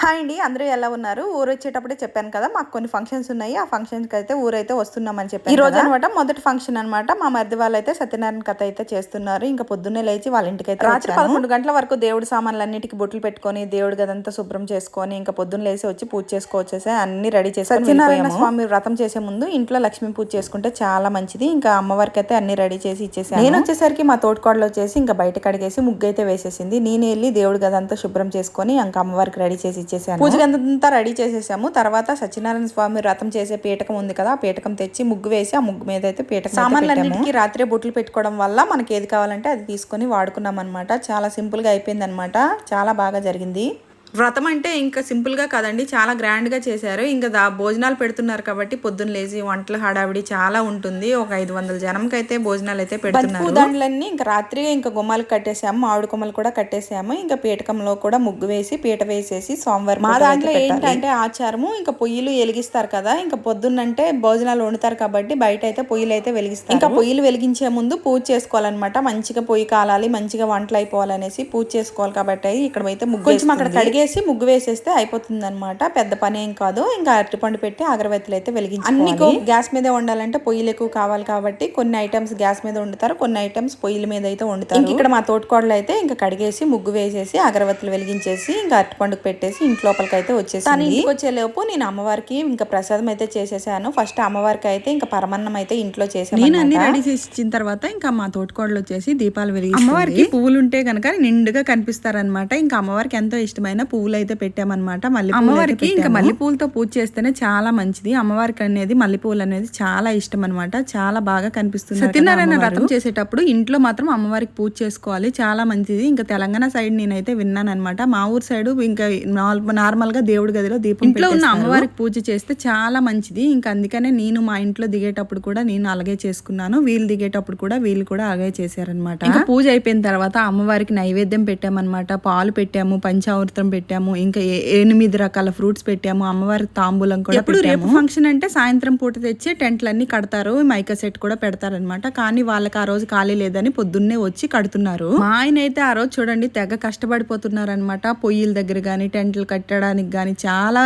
Hi అండి, అందరూ ఎలా ఉన్నారు? ఊరొచ్చేటప్పుడే చెప్పాను కదా, మాకు కొన్ని ఫంక్షన్స్ ఉన్నాయి. ఆ ఫంక్షన్స్కి అయితే ఊరైతే వస్తున్నామని చెప్పాను. ఈ రోజు అనమాట మొదటి ఫంక్షన్ అనమాట. మా మరిది వాళ్ళు అయితే సత్యనారాయణ కథ అయితే చేస్తున్నారు. ఇంకా పొద్దున్నే లేచి వాళ్ళ ఇంటికి అయితే రాత్రి 11 గంటల వరకు దేవుడి సామాన్లన్నిటికీ బొట్లు పెట్టుకొని దేవుడి గదంతా శుభ్రం చేసుకొని ఇంకా పొద్దున్న లేసి వచ్చి పూజ చేసుకోవచ్చేసి అన్ని రెడీ చేసి సత్యనారాయణ స్వామి వ్రతం చేసే ముందు ఇంట్లో లక్ష్మీ పూజ చేసుకుంటే చాలా మంచిది. ఇంకా అమ్మవారికి అయితే అన్ని రెడీ చేసి ఇచ్చేసాను. నేను వచ్చేసరికి మా తోటకోడలు వచ్చేసి ఇంకా బయట కడిగేసి ముగ్గు అయితే వేసేసింది. నేను వెళ్ళి దేవుడి గదంతా శుభ్రం చేసుకొని ఇంకా అమ్మవారికి రెడీ చేసి పూజ గంతా రెడీ చేసేసాము. తర్వాత సత్యనారాయణ స్వామి వ్రతం చేసే పీఠకం ఉంది కదా, ఆ పీఠకం తెచ్చి ముగ్గు వేసి ఆ ముగ్గు మీద అయితే పీఠకం సామాన్లన్నిటికీ రాత్రే బొట్లు పెట్టుకోవడం వల్ల మనకి ఏది కావాలంటే అది తీసుకొని వాడుకున్నాం అనమాట. చాలా సింపుల్ గా అయిపోయింది అనమాట. చాలా బాగా జరిగింది. వ్రతం అంటే ఇంకా సింపుల్గా కాదండి, చాలా గ్రాండ్గా చేశారు. ఇంకా భోజనాలు పెడుతున్నారు కాబట్టి పొద్దున్న లేచి వంటల హడావిడి చాలా ఉంటుంది. ఒక 500 జనంకి అయితే భోజనాలు అయితే పెడుతున్నారు. పూదండలన్నీ ఇంకా రాత్రి ఇంకా గుమ్మాలు కట్టేసాము, మామిడి కొమ్మలు కూడా కట్టేసాము. ఇంకా పీఠకంలో కూడా ముగ్గు వేసి పీట వేసేసి సోమవారం మా దాంట్లో ఏంటంటే ఆచారము, ఇంకా పొయ్యిలు వెలిగిస్తారు కదా, ఇంకా పొద్దున్నంటే భోజనాలు వండుతారు కాబట్టి బయట అయితే పొయ్యిలు అయితే వెలిగిస్తారు. ఇంకా పొయ్యిలు వెలిగించే ముందు పూజ చేసుకోవాలన్నమాట. మంచిగా పొయ్యి కాలాలి, మంచిగా వంటలు అయిపోవాలనేసి పూజ చేసుకోవాలి కాబట్టి ఇక్కడ అయితే ముగ్గు కొంచెం అక్కడ కడిగేసి ముగ్గు వేసేస్తే అయిపోతుంది అనమాట. పెద్ద పని ఏం కాదు. ఇంకా అరటిపండు పెట్టి అగరబత్తులు అయితే వెలిగించి అన్ని గ్యాస్ మీదే వండాలంటే పొయ్యిలు ఎక్కువ కావాలి కాబట్టి కొన్ని ఐటమ్స్ గ్యాస్ మీద వండుతారు, కొన్ని ఐటమ్స్ పొయ్యిల మీద అయితే వండుతారు. ఇక్కడ మా తోటకోడలు అయితే ఇంకా కడిగేసి ముగ్గు వేసేసి అగరబత్తులు వెలిగించేసి ఇంకా అరటిపండుకు పెట్టేసి ఇంటి లోపలికి అయితే వచ్చేసి ఇంటికి వచ్చేలోపు నేను అమ్మవారికి ఇంకా ప్రసాదం అయితే చేసేసాను. ఫస్ట్ అమ్మవారికి అయితే ఇంకా పరమన్నం అయితే ఇంట్లో చేసాను. నేను అన్ని రెడీ చేసి ఇచ్చిన తర్వాత ఇంకా మా తోటకోడలు వచ్చేసి దీపాలు వెలిగి అమ్మవారికి పువ్వులు ఉంటే కనుక నిండుగా కనిపిస్తారనమాట. ఇంకా అమ్మవారికి ఎంతో ఇష్టమైన పువ్వులు అయితే పెట్టామన్నమాట. మళ్ళీ అమ్మవారికి ఇంకా మల్లెపూలతో పూజ చేస్తేనే చాలా మంచిది. అమ్మవారికి అనేది మల్లెపూలు అనేది చాలా ఇష్టం అనమాట. చాలా బాగా కనిపిస్తుంది. సత్యనారాయణ వ్రతం చేసేటప్పుడు ఇంట్లో మాత్రం అమ్మవారికి పూజ చేసుకోవాలి, చాలా మంచిది. ఇంకా తెలంగాణ సైడ్ నేనైతే విన్నాను అనమాట. మా ఊరు సైడ్ ఇంకా నార్మల్ గా దేవుడి గదిలో దీపం ఇంట్లో ఉన్న అమ్మవారికి పూజ చేస్తే చాలా మంచిది. ఇంకా అందుకనే నేను మా ఇంట్లో దిగేటప్పుడు కూడా నేను అలాగే చేసుకున్నాను. వీళ్ళు దిగేటప్పుడు కూడా వీళ్ళు కూడా అలాగే చేశారనమాట. ఇంకా పూజ అయిపోయిన తర్వాత అమ్మవారికి నైవేద్యం పెట్టామన్నమాట. పాలు పెట్టాము, పంచామృతం పెట్టాము, ఇంకా 8 రకాల ఫ్రూట్స్ పెట్టాము. అమ్మవారికి తాంబూలం కూడా ఎప్పుడు రేపు ఫంక్షన్ అంటే సాయంత్రం పూట తెచ్చి టెంట్లన్నీ కడతారు, మైకా సెట్ కూడా పెడతారనమాట. కానీ వాళ్ళకి ఆ రోజు ఖాళీ లేదని పొద్దున్నే వచ్చి కడుతున్నారు. మా ఆయన అయితే ఆ రోజు చూడండి తెగ కష్టపడిపోతున్నారు అనమాట. పొయ్యిల దగ్గర గానీ టెంట్లు కట్టడానికి గానీ చాలా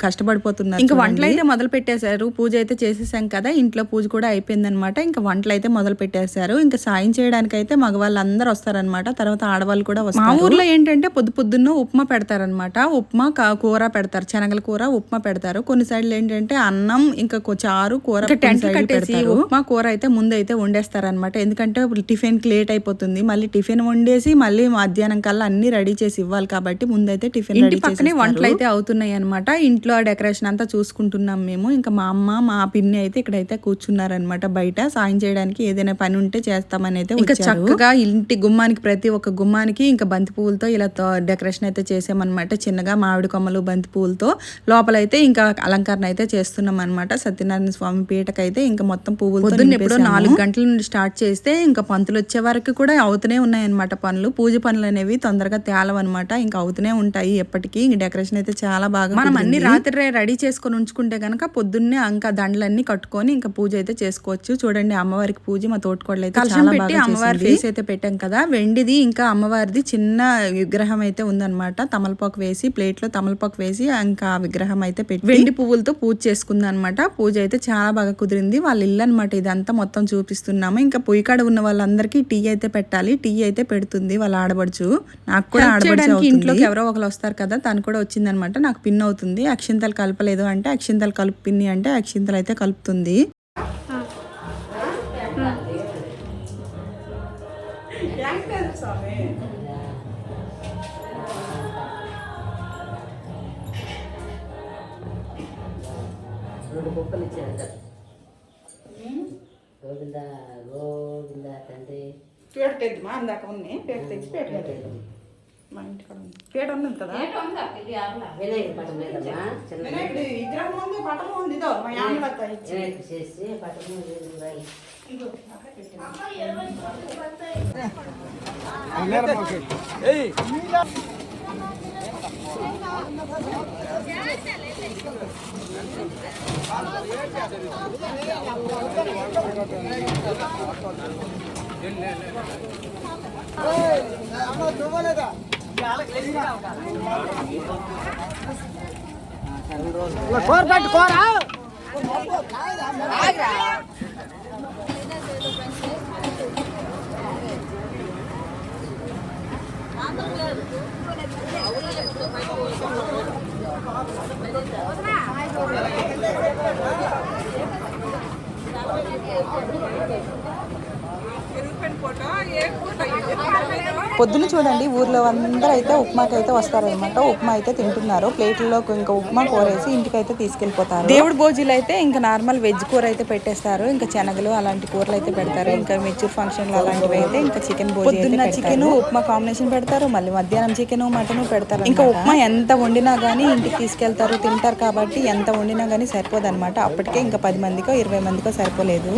కష్టపడిపోతున్నారు. ఇంకా వంటలు అయితే మొదలు పెట్టేశారు. పూజ అయితే చేసేసాం కదా, ఇంట్లో పూజ కూడా అయిపోయింది అనమాట. ఇంకా వంటలు అయితే మొదలు పెట్టేశారు. ఇంకా సాయం చేయడానికి అయితే మగవాళ్ళందరూ వస్తారనమాట. తర్వాత ఆడవాళ్ళు కూడా వస్తారు. మా ఊర్లో ఏంటంటే పొద్దున్న ఉప్మా పెడతారనమాట. ఉప్మా కూర పెడతారు, శనగల కూర ఉప్మా పెడతారు. కొన్ని సైడ్లు ఏంటంటే అన్నం ఇంకా చారు కూర టెంట్ కట్టేసి ఉప్మా కూర అయితే ముందు అయితే వండేస్తారనమాట. ఎందుకంటే టిఫిన్ కి లేట్ అయిపోతుంది. మళ్ళీ టిఫిన్ వండేసి మళ్ళీ మధ్యాహ్నం కల్లా అన్ని రెడీ చేసి ఇవ్వాలి కాబట్టి ముందైతే టిఫిన్ రెడీ పక్కనే వంటలు అయితే అవుతున్నాయి అనమాట. ఇంట్లో డెకరేషన్ అంతా చూసుకుంటున్నాం మేము. ఇంకా మా అమ్మ మా పిన్ని అయితే ఇక్కడైతే కూర్చున్నారనమాట. బయట సాయం చేయడానికి ఏదైనా పని ఉంటే చేస్తామని అయితే ఇంకా చక్కగా ఇంటి గుమ్మానికి ప్రతి ఒక్క గుమ్మానికి ఇంకా బంతి పువ్వులతో ఇలా డెకరేషన్ అయితే చేసామన్నమాట. చిన్నగా మామిడి కొమ్మలు బంతి పువ్వులతో లోపలైతే ఇంకా అలంకరణ అయితే చేస్తున్నాం అనమాట. సత్యనారాయణ స్వామి పీటకైతే ఇంకా మొత్తం పువ్వులతో పొద్దున్న ఎప్పుడో 4 గంటల నుండి స్టార్ట్ చేస్తే ఇంకా పంతులు వచ్చే వరకు కూడా అవుతూనే ఉన్నాయన్నమాట పనులు. పూజ పనులు అనేవి తొందరగా తేలవన్నమాట, ఇంకా అవుతూనే ఉంటాయి ఎప్పటికీ. ఇంక డెకరేషన్ అయితే చాలా బాగా మనం అన్ని రాత్రి రెడీ చేసుకొని ఉంచుకుంటే కనుక పొద్దున్నే ఇంకా దండలన్నీ కట్టుకొని ఇంకా పూజ అయితే చేసుకోవచ్చు. చూడండి అమ్మవారికి పూజ మా తోటకోడలు అయితే చాలా బాగా అమ్మవారి ఫేస్ అయితే పెట్టాం కదా, వెండిది. ఇంకా అమ్మవారిది చిన్న విగ్రహం అయితే ఉందన్నమాట. తమలపాకు వేసి ప్లేట్లో తమలపాకు వేసి ఇంకా విగ్రహం అయితే పెట్టి వెండి పువ్వులతో పూజ చేసుకుంది అనమాట. పూజ అయితే చాలా బాగా కుదిరింది. వాళ్ళ ఇల్లు అనమాట ఇదంతా మొత్తం చూపిస్తున్నాము. ఇంకా పొయ్యి కాడ ఉన్న వాళ్ళందరికీ టీ అయితే పెట్టాలి. టీ అయితే పెడుతుంది వాళ్ళ ఆడబడుచు. నాకు కూడా ఆడబడుచు ఇంట్లోకి ఎవరో ఒకరు వస్తారు కదా, తను కూడా వచ్చింది అనమాట. నాకు పిన్ అవుతుంది. అక్షింతలు కలపలేదు అంటే అక్షింతలు కలుపు పిన్ని అంటే అక్షింతలు అయితే కలుపుతుంది. కుక్కలు ఇచ్చారంట. గోవిందా గోవిందా తండ్రి. పీట తెద్దు మా అందాక ఉంది. పీట తెచ్చి పీట మా ఇంటి కాడ ఉంది. పీట ఉన్నది కదా, వినాయకుడి పటం లేదమ్మా. వినాయకుడి విగ్రహం ఉంది, పటం ఉంది. ఇదో మా యామలత్త ఇచ్చి వినాయకుడు చేసి పటము పొద్దున చూడండి ఊర్లో అందరూ అయితే ఉప్మాకి అయితే వస్తారనమాట. ఉప్మా అయితే తింటున్నారు. ప్లేట్లలో ఇంకా ఉప్మా కూరేసి ఇంటికి అయితే తీసుకెళ్లిపోతారు. దేవుడి భోజీలు అయితే ఇంకా నార్మల్ వెజ్ కూర అయితే పెట్టేస్తారు. ఇంకా శనగలు అలాంటి కూరలు అయితే పెడతారు. ఇంకా మెచ్యూర్ ఫంక్షన్లు అలాంటివి అయితే ఇంకా చికెన్ భోజీ, పొద్దున్న చికెన్ ఉప్మా కాంబినేషన్ పెడతారు. మళ్ళీ మధ్యాహ్నం చికెన్ మటన్ పెడతారు. ఇంకా ఉప్మా ఎంత వండినా గానీ ఇంటికి తీసుకెళ్తారు, తింటారు కాబట్టి ఎంత వండినా గానీ సరిపోదు అనమాట. అప్పటికే ఇంకా 10 మందికో 20 మందికో సరిపోలేదు.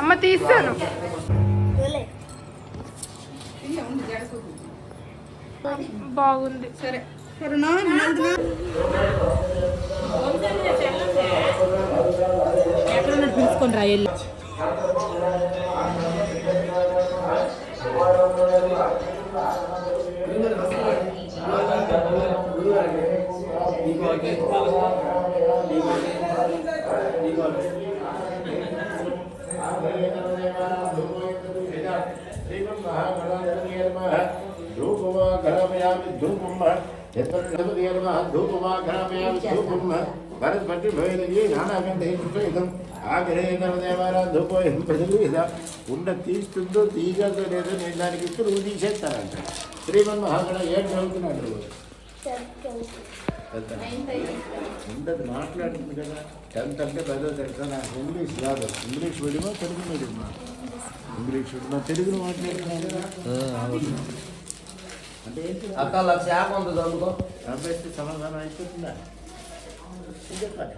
అమ్మ తీస్తాను. బాగుంది. సరే ఎక్కడ పిలుచుకొని రా వెళ్ళి. ఉండ తీస్తుందో తీగలతో లేదో నేను దానికి ఇస్తూ నువ్వు తీసేస్తానంట. శ్రీమన్ మహాగణ ఏం చదువుతున్నాడు? ఉండదు, మాట్లాడుతుంది కదా. 10th అంటే 10వ తరగతి. నాకు ఇంగ్లీష్ రాదు. ఇంగ్లీష్ మీడియమా తెలుగు మీడియమా? ఇంగ్లీష్ మీడియమా తెలుగులో మాట్లాడుతున్నాను కదా. అంటే ఏంటి అభ్యర్థి సమాధానం అయిపోతుందా? చెప్పాలి.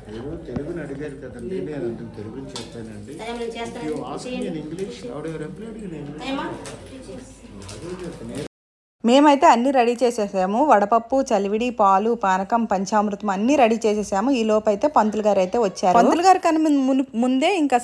మీరు తెలుగుని అడిగారు కదండి, నేను అందుకు తెలుగుని చెప్పానండి. ఇంగ్లీష్ ఎవడెవరు ఎంప్లాయిడ్ నేను మేమైతే అన్ని రెడీ చేసేసాము. వడపప్పు, చలివిడి, పాలు, పానకం, పంచామృతం అన్ని రెడీ చేసేసాము. ఈ లోపు అయితే పంతులు గారు అయితే వచ్చారు. పంతులు గారు కానీ ముందే ఇంకా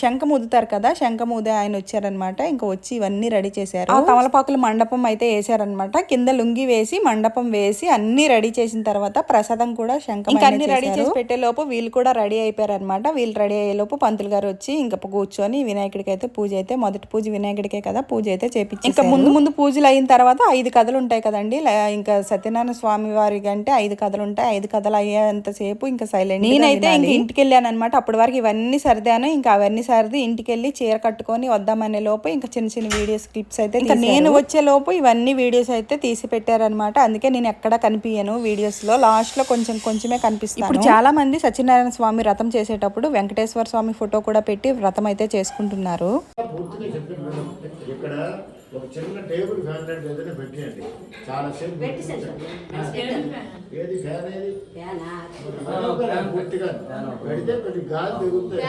శంఖం ఊదుతారు కదా, శంఖం ఊదే ఆయన వచ్చారనమాట. ఇంకా వచ్చి ఇవన్నీ రెడీ చేశారు. ఆ తమలపాకుల మండపం అయితే వేసారనమాట. కింద లుంగి వేసి మండపం వేసి అన్ని రెడీ చేసిన తర్వాత ప్రసాదం కూడా శంఖం ఇంకా అన్ని రెడీ చేసి పెట్టే లోపు వీళ్ళు కూడా రెడీ అయిపోయారు అనమాట. వీళ్ళు రెడీ అయ్యే లోపు పంతులు గారు వచ్చి ఇంకా కూర్చొని వినాయకుడికి అయితే పూజ అయితే, మొదటి పూజ వినాయకుడికే కదా, పూజ అయితే చేపించి ఇంకా ముందు పూజలు అయిన తర్వాత 5 కథలు ఉంటాయి కదండి. ఇంకా సత్యనారాయణ స్వామి వారికి అంటే 5 కథలు ఉంటాయి. 5 కథలు అయ్యేంతసేపు ఇంకా సైలెంట్. నేనైతే ఇంక ఇంటికి వెళ్ళాను అనమాట. అప్పటి వరకు ఇవన్నీ సర్దాను. ఇంకా అవన్నీ సర్ది ఇంటికి వెళ్ళి చీర కట్టుకొని వద్దామనే లోపు ఇంకా చిన్న చిన్న వీడియోస్ క్లిప్స్ అయితే ఇంకా నేను వచ్చే లోపు ఇవన్నీ వీడియోస్ అయితే తీసి పెట్టారనమాట. అందుకే నేను ఎక్కడ కనిపించను వీడియోస్ లో. లాస్ట్ లో కొంచెమే కనిపిస్తాను. ఇప్పుడు చాలా మంది సత్యనారాయణ స్వామి వ్రతం చేసేటప్పుడు వెంకటేశ్వర స్వామి ఫోటో కూడా పెట్టి వ్రతం అయితే చేసుకుంటున్నారు. ఒక చిన్న టేబుల్ ఫ్యాన్ లాంటి ఏదైనా పెట్టేయండి. చాలా సేపు ఏది ఫ్యాన్ ఏది పూర్తిగా పెడితే కొద్ది గాలి దిగుతుంది.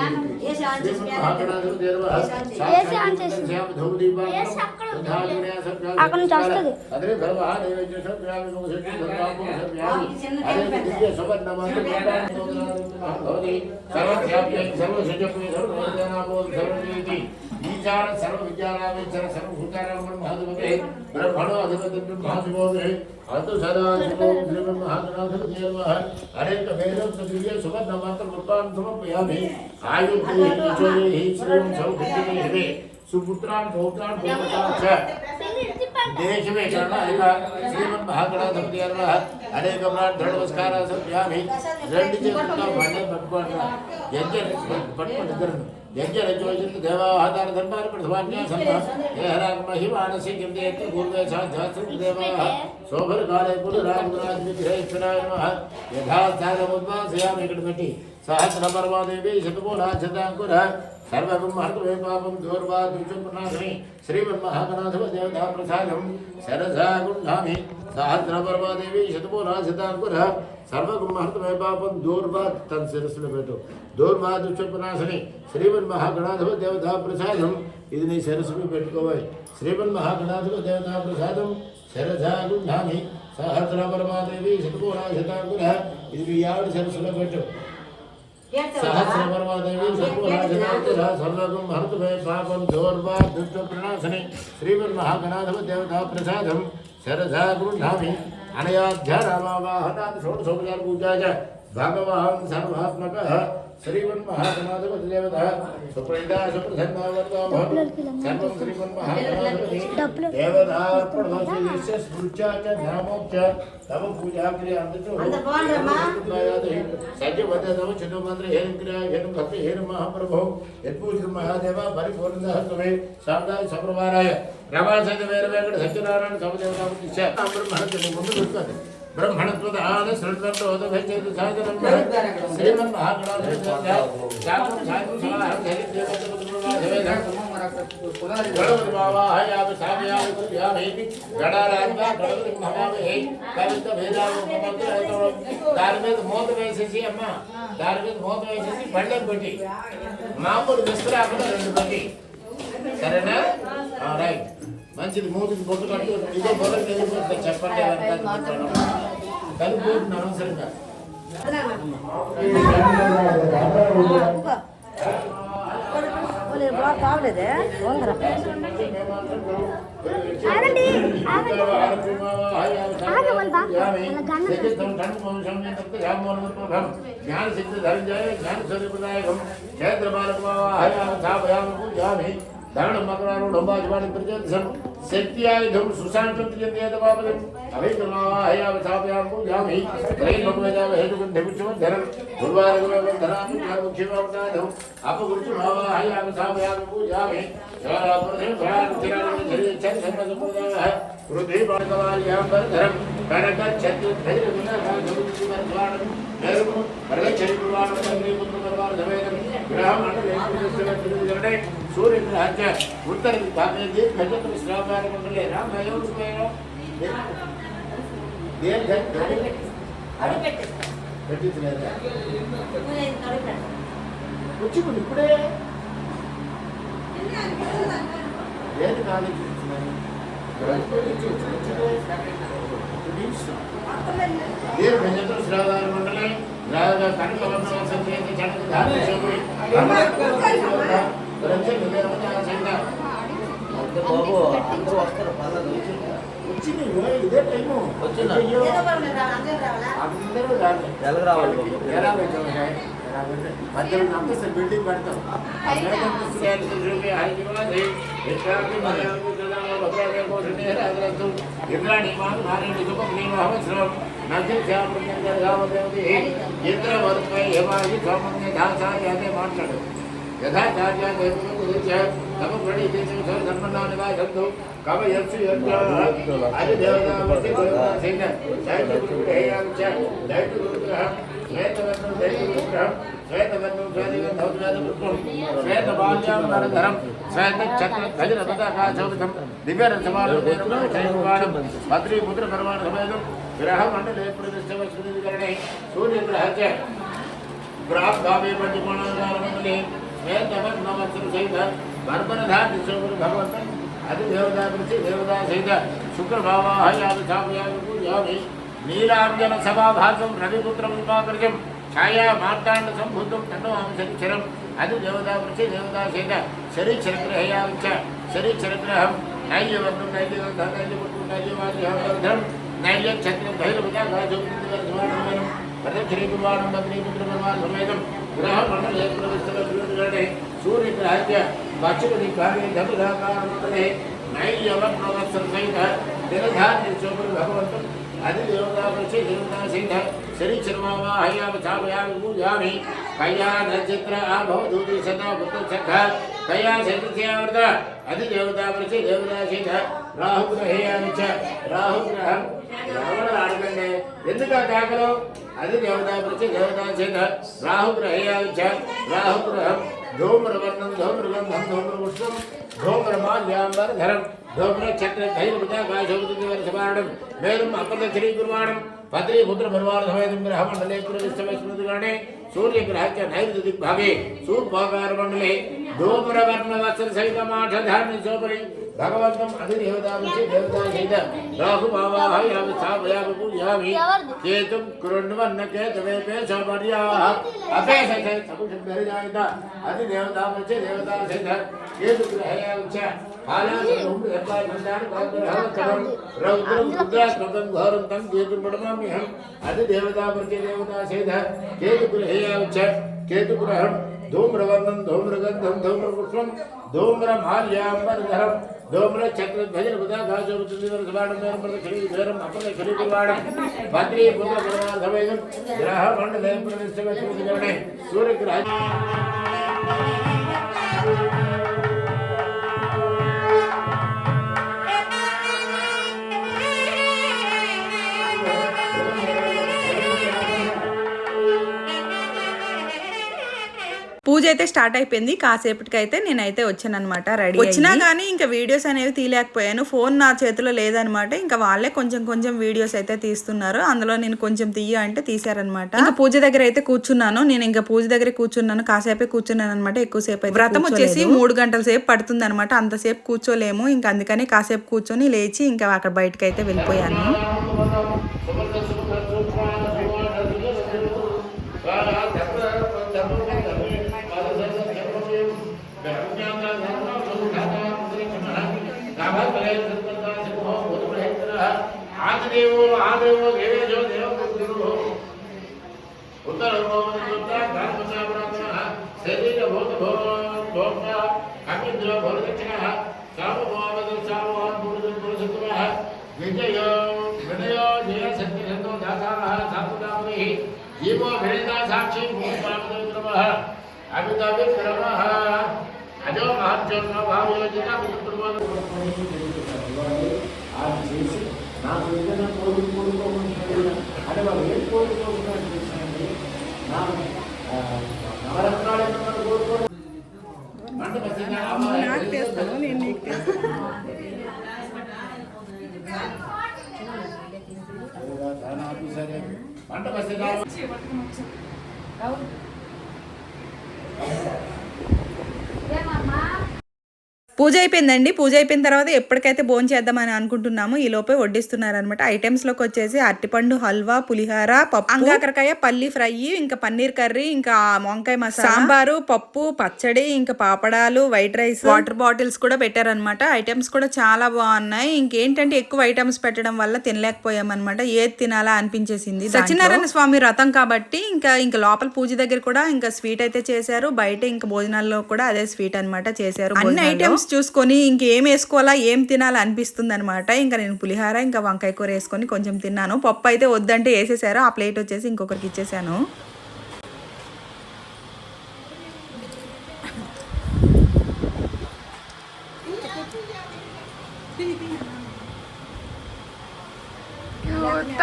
సర్వ విద్యారామేశ్వర సర్వభూతారామ మహాధిపతే బ్రహ్మణో అధిపతి బ్రహ్మాధిపతే అతు సదాశివో బ్రహ్మహాగణాధిపతిర్వః అనేక వేదోక్త దివ్య సువర్ణ మాత్ర పుత్రాన్ సమర్పయామి. ఆయుర్వేద శ్రీం సౌభద్రమే సుపుత్రాన్ పౌత్రాన్ పౌత్రాన్ చ देश में श्रीमन महागणाधिपति अनेक दृढ़ नमस्कार समझामी రెండు చేతులతో బండి పట్టుకోండి यज्ञ रजोजित देवाहार धर्मार प्रथमान्या संभा यहराग महिमानसी कीर्तयति पूर्वे साध्यास्त्र देवाः शोभर काले पुनरागराज विग्रह ईश्वराय नमः यथा स्थानमुद्वासयामि गणपति सहस्र पर्वादेवी शतमूला शतांकुर सर्वब्रह्माण्डे पापं दूर्वा दुष्टपुनानि श्रीमन्महागणाधिपति देवता प्रसादं सरसा गुण्धामि सहस्र पर्वादेवी शतमूला शतांकुर सर्वब्रह्माण्डे पापं दूर्वा तन शिरस्సులో పెట్టు दूर्वा दुष्टपुनानि श्रीमन्महागणाधिपति देवता प्रसादं ఇది నీ శిరస్సులో పెట్టుకోవాలి శ్రీమన్మహాగణాధిపతి దేవతా ప్రసాదం శరసా గుంధామి సహస్ర పరమాదేవి శతమూలా శతాంకుర ఇది మీ ఆవిడ శిరస్సులో పెట్టు सहस्र परमादेवी सर्वराजनाथर सर्वगुण हरतुमे पापं दोर्वा दुष्ट प्रणाशने श्रीमन्महागणाधिपति देवता प्रसादं शरसा गृह्णामि अनयाध्यारामावाहनात् षोडशोपचार पूजा च भगवान् सर्वात्मकः श्रीमन्महागणाधिपति देवता सुप्रीता सुप्रसन्ना वर्तमानं सर्वं श्रीमन्महागणाधिपति देवतार्पणमस्तु स्मृत्या च ध्यानोच्च तव पूजा क्रिया सज्ज वदतव चितो मंत्र हेन क्रिया हेन भक्ति हेन महाप्रभो यत्पूजित महादेव परिपूर्णः तवे सामदाय सप्रवाराय रमासहित वेर वेंकट सत्यनारायण समदेवता प्रतिष्ठ ब्रह्मणस्य ముందు పెట్టుకోండి ब्रह्मणत्वदान श्रद्धोद भेचेत साधनं श्रीमन् महागणाधिपति जातं साधु समाहं धरि देवता गणपति बाबा हयाम सामयाम कुर्यामि गणाराध्या गणपति महावे कविता भेदाव मंत्र है दार में मौत వేసేసి అమ్మ దాని మీద మోత వేసేసి బండం పెట్టి మామూలు విస్తరా అక్కడ రెండు పెట్టి సరేనా రైట్ మంచిది మూతికి బొట్టు కట్టు ఇదో బొట్టు తెలియదు చెప్పండి కలిపోతుంది అనవసరంగా కావలేదే ज्ञान सिद्ध धनंजय ज्ञान स्वरूपदायकम क्षेत्र बालक धरण मकरारूढ़ प्रचोदन शक्तियायुधम सुशांतं त्रियदेवपापदं अभिक्रमाहयावसापयाम पूजामि त्रैलोक्यजाव हेतुगन्धविष्णुधरं गुरुवारगुरुवन्दनामि मुख्यमावतारं अपगुरुमाहयावसापयाम पूजामि शिवरात्रिं भ्रान्तिराणिचरिच्छन् सर्वसम्प्रदायः रुद्धि पाणकवार्याम्बरधरं कनकच्छत्रुद्धैर्विनाशाधुर्जिवर्धवाणं नरमु परगच्छरिपुराणं तन्त्रीपुत्रपरवारधवेदं ग्रहमण्डले सूर्यग्रहस्य उत्तर विभागे दीर्घचतुर श्रावण मंडले राम अयोध्या दीर्घ పెట్టించలేదా వచ్చింది ఇప్పుడే ఏది ఆలోచిస్తున్నాను దీర్ఘచతుర శ్రావణ మండలే రాగా కనకవర్ణ సంకేత జనక ధారణ శోభి బాబు అందరూ వస్తారు వచ్చింది ఇదే టైము అందరూ రావాలి ఎలా మధ్యలో అంతస్తు బిల్డింగ్ పెడతాం మాట్లాడు यथाचार्य तब प्रणीति धर्मनानिवासन्तु कव यत्सु आदिदेवतामस्ति देवता सहित दैत्यगुरुग्रहेयां च दैत्यगुरुग्रहं श्वेतवर्णं दैत्यगुरुग्रहं श्वेतवर्णं स्वादिगन्धौतवेदपुष्पं श्वेतबाल्यां वरधरं श्वेतच्छत्रध्वजरपताकाशोभितं दिव्यरथमालशैवाणं पत्रीपुत्रपरमाणसमेतं ग्रहमण्डले प्रतिष्ठवस्मृतिकरणे सूर्यग्रहस्य ग्राहभावे पंचकोणाकारमण्डले श्वेतवर्णवस्त्र सहित बर्बरधाति शोभन भगवन्तम् अधिदेवता प्रति देवता सहित शुक्रभावाहयामि पूजामि नीलाञ्जन सभाभासं रविपुत्रं विभाकृतं छाया मार्ताण्ड सम्भूतं तन्नोहं शनिचरम् अधिदेवता प्रति देवता सहित शरीरग्रहयामि च शरीरग्रहं नैल्यवर्णं नैल्यगन्धं नैल्यपुत्रं नैल्यवाद्यं नैल्यच्छत्रं धैर्यपताकाशोभितं प्रदक्षिणीपुराणं बद्रीपुत्रपरमाणसमेतं ग्रहमण्डले प्रविष्टवस्मृतिकरणे सूर्यग्रहस्य पश्चिमदिग्भागे धनुराकारमण्डले नैयवं नवस्त्रसहितः दिनधान्यशोभर भगवन्तम् अधिदेवतापरिचय देवतासहितः शरीरवाहयामि स्थापयामि पूजयामि कया नक्षत्र आभवधूति सदा पुत्रसखा कया सहितस्यावृत अधिदेवतापरिचय देवतासहितः राहुग्रहेयामि च राहुग्रहं रावण आडगण्डे ఎందుకు కాకలో अधिदेवतापरिचय देवतासहितः राहुग्रहेयामि च राहुग्रहं धूम्रवर्णं धूम्रगन्धं धूम्रपुष्पं धूम्रमाल्याम्बरधरं धूम्रचक्रधैर्यवृताकाशोपतिवर्षपारणं मेरुम् अपदक्षिणीकुर्वाणं पत्नीपुत्रपरिवारसमेतं ग्रहमण्डले पुरविश्वस्मृतिगणे सूर्यग्रहस्य नैऋत्यदिग्भागे सूर्पाकारमण्डले धूम्रवर्णवस्त्रसहितमाठधान्यसोपरि भगवन्तम् अधिदेवतापरिचय देवतासहित राहुभावाहयामि स्थापयामि पूजयामि केतुं कृण्वन्न केतवेपे सौपर्याः अपेक्षते सकुशब्दहरिजायित अधिदेवतापरिचय देवतासहित केतुग्रहयामि च हालासुं यत्पादमन्दानि पादग्रहवत्तमं रौद्रं रुद्रात्मकं घोरं तं केतुं प्रणमाम्यहम् अधिदेवतापरिचय देवतासहित केतुग्रहयामि च केतुग्रहं धूम्रवर्णं धूम्रगन्धं धूम्रपुष्पं धूम्रमाल्याम्बरधरं धूम्रचक्रध्वजवृताकाशोपतिवर्षपारणं मेरुं अपदक्षिणीकुर्वाणं पत्नीपुत्रपरिवारसमेतं ग्रहमण्डले पुरविश्वस्मृतिगणे सूर्यग्रह పూజ అయితే స్టార్ట్ అయిపోయింది. కాసేపటికి అయితే నేనైతే వచ్చాను అనమాట. రెడీ వచ్చినా కానీ ఇంకా వీడియోస్ అనేవి తీయలేకపోయాను. ఫోన్ నా చేతిలో లేదనమాట. ఇంకా వాళ్ళే కొంచెం కొంచెం వీడియోస్ అయితే తీస్తున్నారు. అందులో నేను కొంచెం తీయ అంటే తీసారనమాట. ఇంకా పూజ దగ్గర అయితే కూర్చున్నాను. నేను ఇంకా పూజ దగ్గర కూర్చున్నాను. కాసేపే కూర్చున్నాను అనమాట. ఎక్కువసేపు వ్రతం వచ్చేసి 3 గంటల సేపు పడుతుంది అనమాట. అంతసేపు కూర్చోలేము. ఇంకా అందుకని కాసేపు కూర్చొని లేచి ఇంకా అక్కడ బయటకు అయితే వెళ్ళిపోయాను. आदिदेवो आदेवो देवेशो देवपुत्रो उत्तरभो धर्मचापरात्मनः शरीरभूतभोक्ता अमिन्द्रो भोदक्षिणः सार्वभौमदर्शावहान्पुरुषत्वः विजयो विनयो जयसत्यसन्तो दातारः सात्वदामनिः जीवो भेदा साक्षी भूमिपामदविक्रमः अमितविक्रमः अजो महर्जन्म भावयोजिता నాకు ఏదైనా కోరుకోమని అంటే వాళ్ళు ఏం కోరుకోకుండా చేశానండి నాకు నవరత్నాలు ఏమన్నా కోరుకోరు పంట బస్తా పూజ అయిపోయిందండి. పూజ అయిపోయిన తర్వాత ఎప్పటికైతే భోజనం చేద్దామని అనుకుంటున్నాము. ఈ లోపే వడ్డిస్తున్నారు అనమాట. ఐటమ్స్ లోకి వచ్చేసి అరటిపండు హల్వా, పులిహార, పప్పు, అంగాకరకాయ, పల్లి ఫ్రై, ఇంకా పన్నీర్ కర్రీ, ఇంకా వంకాయ మసాలా, సాంబారు, పప్పు, పచ్చడి, ఇంకా పాపడాలు, వైట్ రైస్, వాటర్ బాటిల్స్ కూడా పెట్టారనమాట. ఐటమ్స్ కూడా చాలా బాగున్నాయి. ఇంకేంటంటే ఎక్కువ ఐటమ్స్ పెట్టడం వల్ల తినలేకపోయామన్నమాట. ఏది తినాలా అనిపించేసింది. సత్యనారాయణ స్వామి వ్రతం కాబట్టి ఇంకా లోపల పూజ దగ్గర కూడా ఇంకా స్వీట్ అయితే చేశారు. బయట ఇంకా భోజనాల్లో కూడా అదే స్వీట్ అనమాట చేశారు. అన్ని ఐటమ్స్ చూసుకొని ఇంకేం వేసుకోవాలా ఏం తినాలా అనిపిస్తుంది అనమాట. ఇంకా నేను పులిహార ఇంకా వంకాయ కూర వేసుకొని కొంచెం తిన్నాను. పప్పు అయితే వద్దంటే వేసేసారు. ఆ ప్లేట్ వచ్చేసి ఇంకొకరికి ఇచ్చేసాను.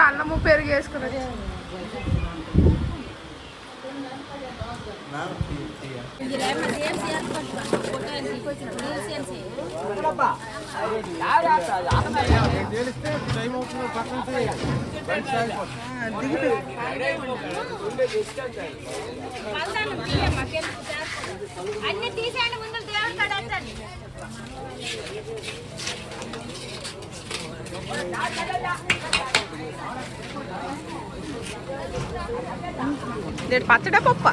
అన్నము పెరుగు వేసుకుని అన్ని తీసేయండి ముందు దేవుడు కడతండి. పచ్చడా పప్ప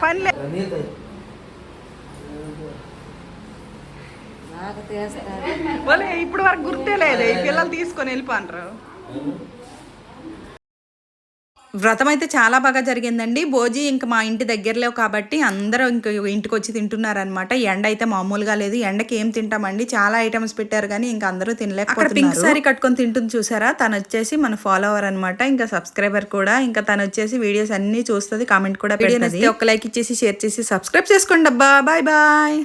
పనిలే ఇప్పుడు వరకు గుర్తే లేదు. ఈ పిల్లలు తీసుకొని వెళ్ళిపోంటారు. వ్రతం అయితే చాలా బాగా జరిగిందండి. భోజీ ఇంకా మా ఇంటి దగ్గరలో కాబట్టి అందరూ ఇంక ఇంటికి వచ్చి తింటున్నారనమాట. ఎండ అయితే మామూలుగా లేదు. ఎండకి ఏం తింటామండి, చాలా ఐటమ్స్ పెట్టారు కానీ ఇంకా అందరూ తినలేకపోతున్నారు. పింక్ సారీ కట్టుకొని తింటుంది చూసారా, తను వచ్చేసి మన ఫాలోవర్ అనమాట, ఇంకా సబ్స్క్రైబర్ కూడా. ఇంకా తను వచ్చేసి వీడియోస్ అన్ని చూస్తుంది, కామెంట్ కూడా పెడుతుంది. ఒక లైక్ ఇచ్చేసి షేర్ చేసి సబ్స్క్రైబ్ చేసుకోండి అబ్బా. Bye bye.